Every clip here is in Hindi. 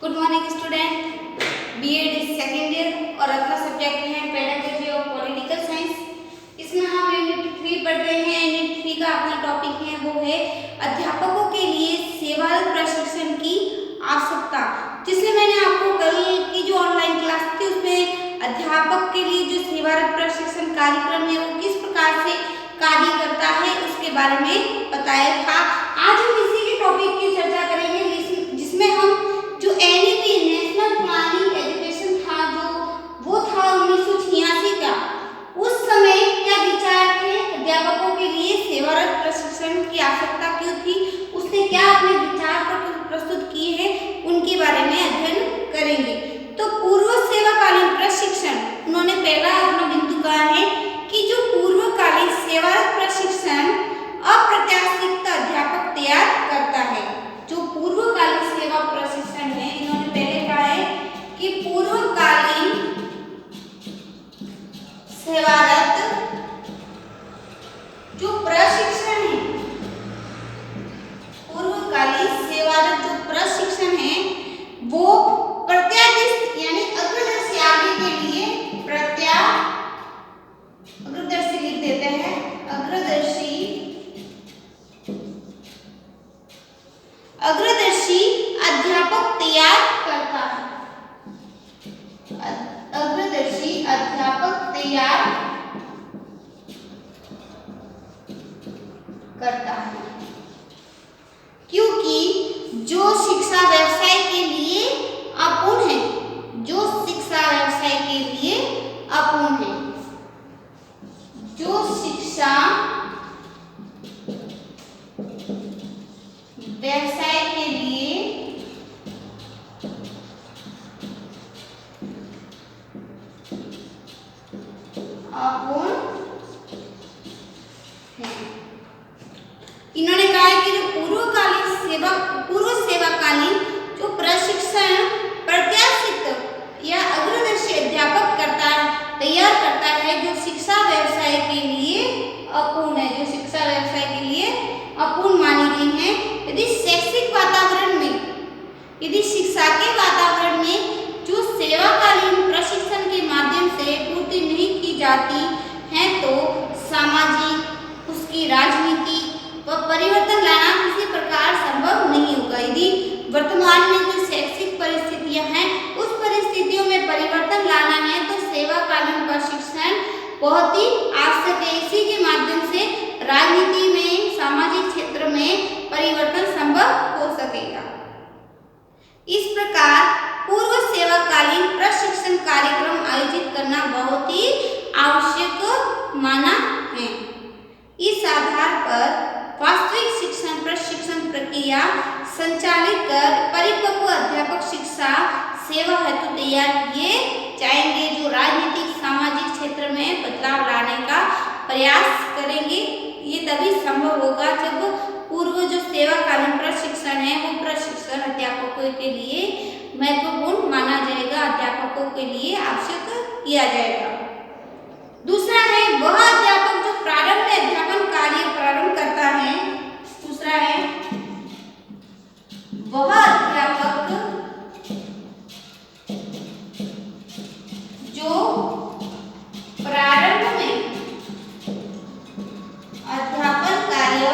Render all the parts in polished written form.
Good morning student. BEd second year और अपना सब्जेक्ट है पेडागोजी ऑफ पॉलिटिकल साइंस। इसमें हम यूनिट 3 पढ़ रहे हैं। यूनिट 3 का अपना टॉपिक है वो है अध्यापकों के लिए सेवारत प्रशिक्षण की आवश्यकता, जिसमें मैंने आपको कल की जो ऑनलाइन क्लास थी उसमें अध्यापक के लिए जो सेवारत प्रशिक्षण कार्यक्रम है वो किस प्रकार से कार्य करता है उसके बारे में बताया था। आज हम इसी के टॉपिक की चर्चा करेंगे जिसमें हम जो एनईपी नेशनल प्लानिंग एजुकेशन था वो था 1986 का। उस समय क्या विचार थे अध्यापकों के लिए सेवारत प्रशिक्षण की आवश्यकता क्यों थी, उसने क्या अपने विचार प्रस्तुत किए हैं उनके बारे में अध्ययन करेंगे। तो पूर्व सेवाकालीन प्रशिक्षण, उन्होंने पहला अपना बिंदु कहा है कि जो पूर्वकालीन सेवारत प्रशिक्षण अप्रत्याशित अध्यापक तैयार करता है। जो पूर्वकालीन सेवा प्रशिक्षण है, इन्होंने पहले कहा है कि पूर्वकालीन सेवारत जो प्रशिक्षण है, पूर्वकालीन सेवारत जो प्रशिक्षण है वो प्रत्याशित यानी अग्रदर्शी आगे के लिए अग्रदर्शी लिख देते हैं, अग्रदर्शी अध्यापक तैयार करता है। अग्रदर्शी अध्यापक तैयार करता है, क्योंकि जो शिक्षा व्यवसाय के लिए अपूर्ण है, जो शिक्षा व्यवसाय के लिए अपूर्ण है, जो शिक्षा व्यवसाय के लिए अपूर्ण है। इन्होंने कहा है कि जो पूर्व सेवाकालीन जो प्रशिक्षण प्रत्याशित या अग्रदर्शी अध्यापक तैयार करता है जो शिक्षा व्यवसाय के लिए अपूर्ण है, जो शिक्षा व्यवसाय के लिए अपूर्ण मानी गई है। यदि शैक्षिक वातावरण में, यदि शिक्षा के वातावरण में जो सेवाकालीन प्रशिक्षण के माध्यम से पूर्ति नहीं की जाती है तो सामाजिक, उसकी राजनीति व परिवर्तन लाना किसी प्रकार संभव नहीं होगा। यदि वर्तमान में जो शैक्षिक परिस्थितियां हैं उस परिस्थितियों में परिवर्तन लाना है तो सेवाकालीन प्रशिक्षण बहुत ही आवश्यक है। इसी के माध्यम से राजनीति में, सामाजिक क्षेत्र में परिवर्तन संभव हो सकेगा। इस प्रकार पूर्व सेवाकालीन प्रशिक्षण कार्यक्रम आयोजित करना बहुत ही आवश्यक माना है। इस आधार पर वास्तविक शिक्षण प्रशिक्षण प्रक्रिया संचालित कर परिपक्व अध्यापक शिक्षा सेवा हेतु तैयार किए जाएंगे, जो राजनीतिक सामाजिक क्षेत्र में बदलाव लाने का प्रयास करेंगे। ये तभी संभव होगा जब पूर्व जो सेवाकालीन प्रशिक्षण है वो प्रशिक्षण अध्यापकों के लिए महत्वपूर्ण माना जाएगा, अध्यापकों के लिए आवश्यक किया जाएगा। दूसरा है वह अध्यापक जो प्रारंभ में अध्यापन कार्य प्रारंभ करता है। दूसरा है वह अध्यापक जो प्रारंभ में अध्यापन कार्य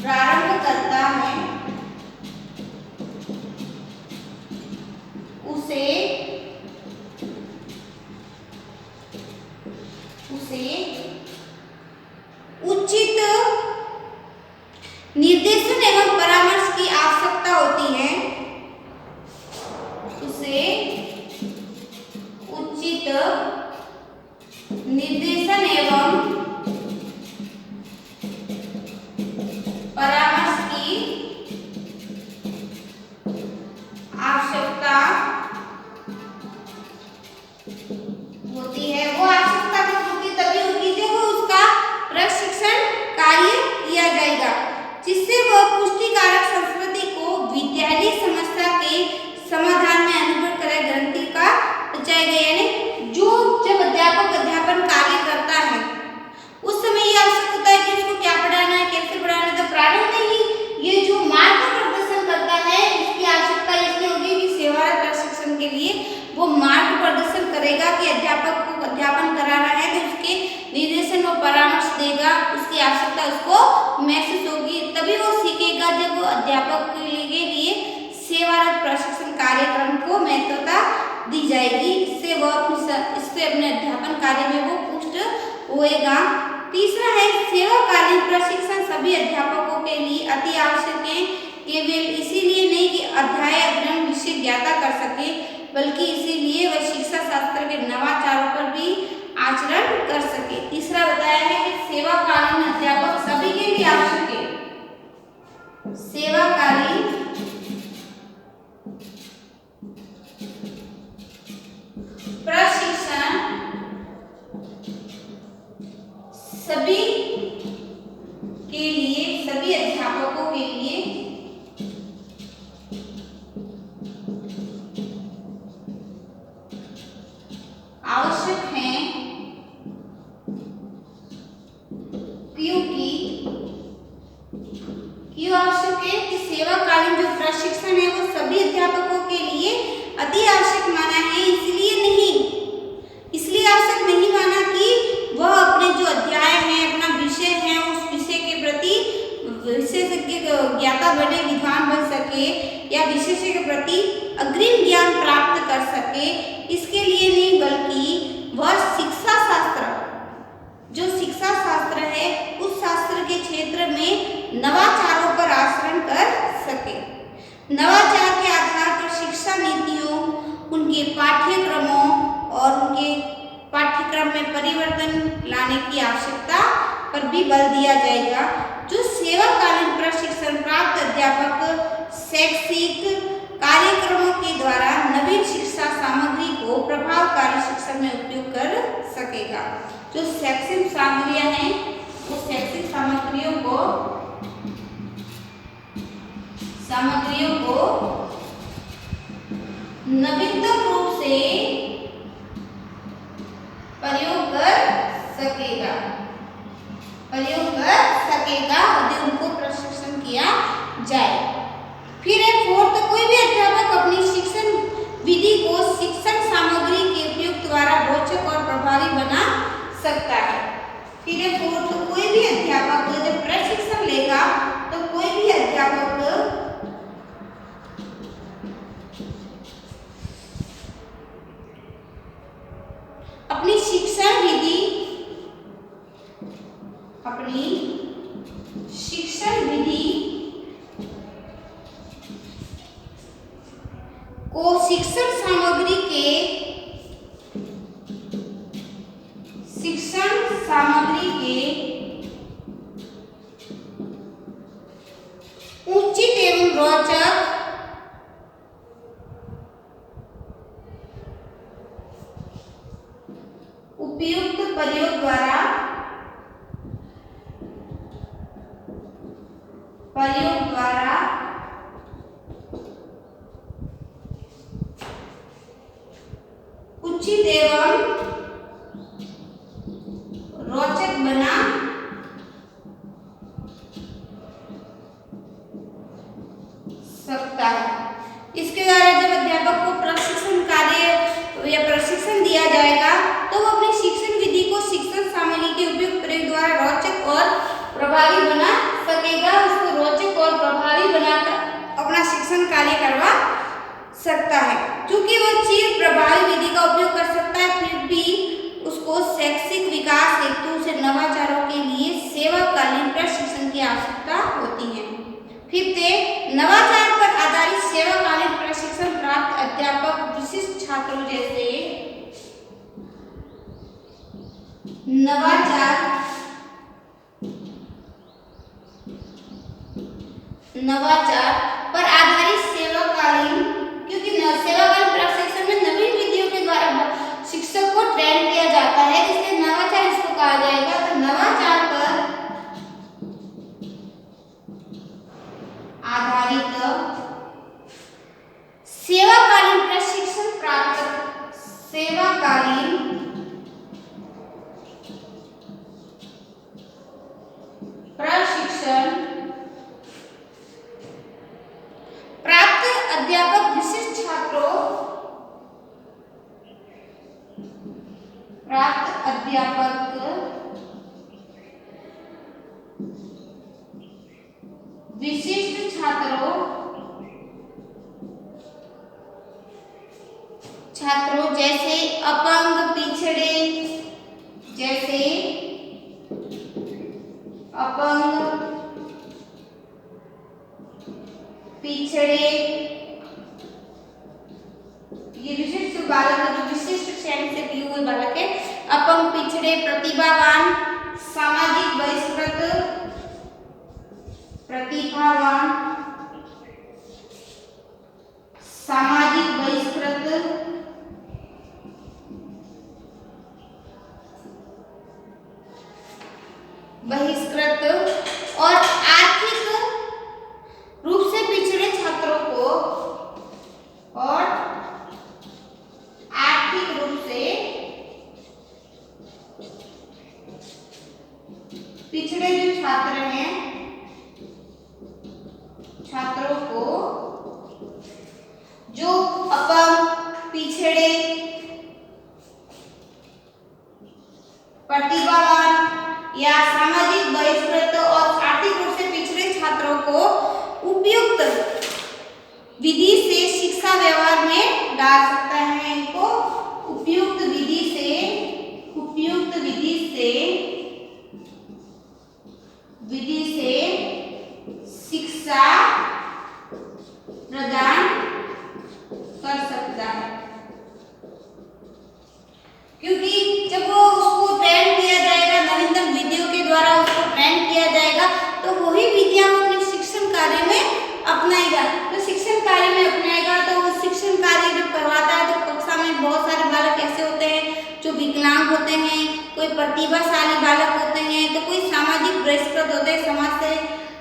प्रारंभ करता है, महसूस होगी, तभी वो सीखेगा जब वो अध्यापक के लिए सेवारत प्रशिक्षण कार्यक्रम को महत्वता दी जाएगी। इससे अपने अध्यापन कार्य में वो पुष्ट होएगा। तीसरा है सेवाकालीन प्रशिक्षण सभी अध्यापकों के लिए अति आवश्यक है, केवल इसीलिए नहीं कि अध्याय अग्रहण विषय ज्ञाता कर सके, बल्कि इसीलिए वह शिक्षा शास्त्र के नवाचारों पर भी आचरण कर सके। तीसरा बताया है कि सेवाकालीन अध्यापक सभी के लिए आवश्यक है। सेवाकालीन प्रशिक्षण सभी के लिए, सभी अध्यापकों के लिए आवश्यक है, क्यों आवश्यक है कि सेवाकालीन जो प्रशिक्षण है वो सभी अध्यापकों के लिए अति आवश्यक माना है। इसलिए आवश्यक नहीं माना कि वह अपने जो अध्याय है, अपना विषय है, उस विषय के प्रति विशेषज्ञ ज्ञाता बने, विद्वान बन सके या विषय के प्रति अग्रिम ज्ञान प्राप्त कर सके, इसके लिए नहीं, बल्कि वह शिक्षा शास्त्र, जो शिक्षा शास्त्र है उस शास्त्र के क्षेत्र में नवाचारों पर आचरण कर सके। नवाचार के आधार पर शिक्षा नीतियों, उनके पाठ्यक्रमों और उनके पाठ्यक्रम में परिवर्तन लाने की आवश्यकता पर भी बल दिया जाएगा। जो सेवाकालीन प्रशिक्षण प्राप्त अध्यापक शैक्षिक कार्यक्रमों के द्वारा नवीन शिक्षा सामग्री को प्रभावकारी शिक्षा में उपयोग कर सकेगा। जो शैक्षिक सामग्रियां हैं, उस शैक्षिक सामग्रियों को नवीनतम रूप से प्रयोग कर सकेगा यदि उनको प्रशिक्षण किया जाए। फिर है फोर्थ, कोई भी अध्यापक अपनी शिक्षण विधि को शिक्षण सामग्री के उपयोग द्वारा रोचक और प्रभावी बना सकता है। फिर है फोर्थ, कोई भी अध्यापक जब प्रशिक्षण लेगा तो कोई भी अध्यापक अपनी शिक्षण विधि को शिक्षण सामग्री के उचित एवं रोचक उपयुक्त प्रयोग द्वारा उचित एवं रोचक बना सकता है। इसके द्वारा जब अध्यापक को प्रशिक्षण कार्य या प्रशिक्षण दिया जाएगा तो वो अपनी शिक्षण विधि को शिक्षण सामग्री के उपयुक्त प्रयोग द्वारा रोचक और प्रभावी बना सकेगा। उसको रोचक और प्रभावी बनाकर अपना शिक्षण कार्य करवा सकता है। क्योंकि वो चिर प्रभावी विधि का उपयोग कर सकता है, फिर भी उसको शैक्षिक विकास हेतु से नवाचारों के लिए सेवाकालीन प्रशिक्षण की आवश्यकता होती है। फिफ्थ है, नवाचार पर आधारित सेवाकालीन प्रशिक्षण प्राप्त अध्यापक विशिष्ट छात्रों जैसे नवाचार पर आधारित सेवाकालीन, क्योंकि सेवाकालीन प्रशिक्षण में नवीन विधियों के द्वारा शिक्षक को ट्रेन किया जाता है, इसलिए नवाचार इसको कहा जाएगा। तो नवाचार पर आधारित सेवाकालीन प्रशिक्षण प्राप्त अध्यापक विशिष्ट छात्रों प्राप्त अध्यापक छात्रों जैसे अपंग, पिछड़े, जैसे अपंग, पिछड़े, ये विशिष्ट बालक जो विशिष्ट श्रेणी से दिए हुए बालक है, अपंग, पिछड़े, प्रतिभावान, सामाजिक बहिष्कृत, प्रतिभावान, सामाजिक बहिष्कृत, और आर्थिक रूप से पिछड़े छात्रों को, और आर्थिक रूप से पिछड़े जो छात्र हैं, छात्रों को, जो अपंग, पिछड़े, प्रतिभावान या सामाजिक बहिष्कृत और आर्थिक रूप से पिछड़े छात्रों को उपयुक्त विधि से शिक्षा व्यवहार में डाल सकता है। इनको उपयुक्त विधि से शिक्षा प्रदान कर सकता है, क्योंकि जब वो उसको ट्रेन किया जाएगा, नवीनतम विधियों के द्वारा उसको ट्रेन किया जाएगा, तो वही विधियां वो अपने शिक्षण कार्य में अपनाएगा। तो शिक्षण कार्य में अपनाएगा तो वो शिक्षण कार्य जब करवाता है तो कक्षा में बहुत सारे बालक ऐसे होते हैं जो विकलांग होते हैं, कोई प्रतिभाशाली बालक होते हैं, तो कोई सामाजिक बहिष्कृत होते हैं, समाज से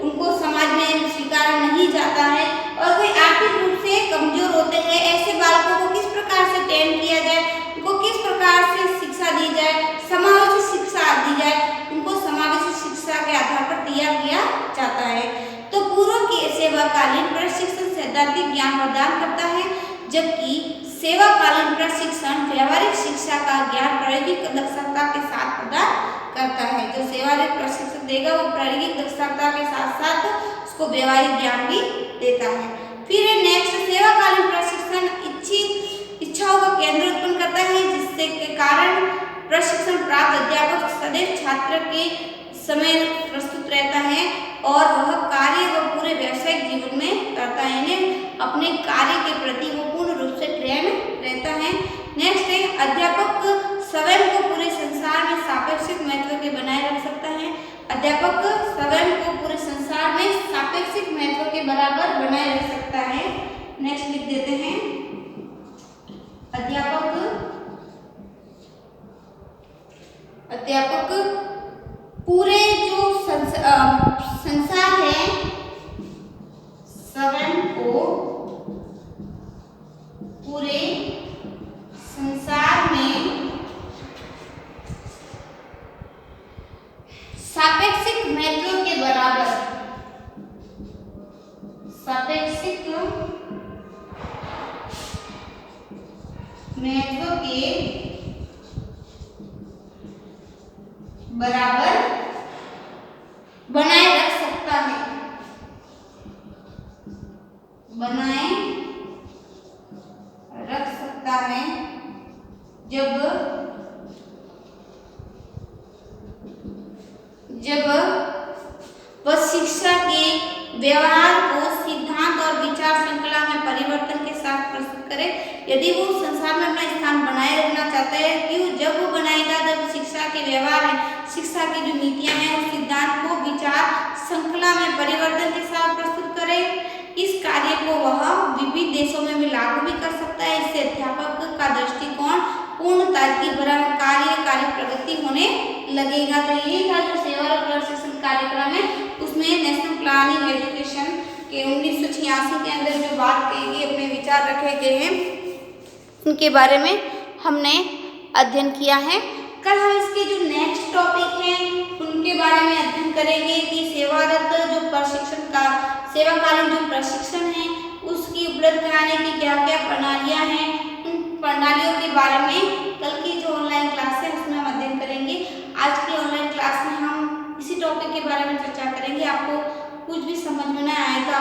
उनको समाज में स्वीकार नहीं जाता है, और कोई आर्थिक रूप से कमजोर होते हैं। ऐसे बालकों को किस प्रकार से ट्रेन किया जाए, उनको किस प्रकार से शिक्षा दी जाए, समावेशी शिक्षा दी जाए, उनको समावेशी शिक्षा के आधार पर तैयार किया जाता है। तो पूर्व की सेवाकालीन प्रशिक्षण सैद्धांतिक ज्ञान प्रदान करता है, जबकि सेवाकालीन प्रशिक्षण व्यवहारिक शिक्षा का ज्ञान प्रायोगिक दक्षता के साथ प्रदान करता है। जो सेवाकालीन प्रशिक्षण देगा वो प्रायोगिक दक्षता के साथ साथ उसको व्यवहारिक ज्ञान भी देता है। फिर नेक्स्ट, सेवाकालीन प्रशिक्षण इच्छाओं का केंद्र उत्पन्न करता है, जिससे के कारण प्रशिक्षण प्राप्त अध्यापक सदैव छात्र के समय प्रस्तुत रहता है और वह कार्य व पूरे व्यावसायिक जीवन में करता है, यानी अपने कार्य के प्रति वो पूर्ण रूप से ट्रेन रहता है। नेक्स्ट है, अध्यापक स्वयं को पूरे संसार में सापेक्षिक महत्व के बनाए रख सकता है। अध्यापक स्वयं को पूरे संसार में सापेक्षिक महत्व के बराबर बनाए रख सकता है। नेक्स्ट लिख देते हैं, अध्यापक पूरे जो संसार है, स्वयं को पूरे संसार में सापेक्षिक महत्व के बराबर, सापेक्षिक महत्व के बराबर बनाए रख सकता है, बनाए रख सकता है जब वह शिक्षा के व्यवहार को सिद्धांत और विचार श्रृंखला में परिवर्तन के साथ प्रस्तुत करे। यदि वो संसार में अपना स्थान बनाए रखना चाहता है, क्यों, जब वो बनाएगा जब शिक्षा के व्यवहार है, शिक्षा की जो नीतियां हैं उस सिद्धांत को विचार श्रृंखला में परिवर्तन के साथ प्रस्तुत करे। इस कार्य को वह विविध देशों में भी लागू भी कर सकता है। इससे अध्यापक का दृष्टिकोण पूर्णता की कार्य प्रगति होने लगेगा। तो यही था जो सेवा और प्रशिक्षण कार्यक्रम है, उसमें नेशनल प्लानिंग एजुकेशन के 1986 के अंदर जो बात कही गई, अपने विचार रखे गए हैं, उनके बारे में हमने अध्ययन किया है। कल हम इसके जो नेक्स्ट टॉपिक हैं उनके बारे में अध्ययन करेंगे कि सेवारत जो प्रशिक्षण का सेवाकालीन जो प्रशिक्षण है उसकी उपलब्ध कराने की क्या क्या प्रणालियां हैं, उन प्रणालियों के बारे में कल की जो ऑनलाइन क्लास है उसमें हम अध्ययन करेंगे। आज की ऑनलाइन क्लास में हम इसी टॉपिक के बारे में चर्चा करेंगे। आपको कुछ भी समझ में न आएगा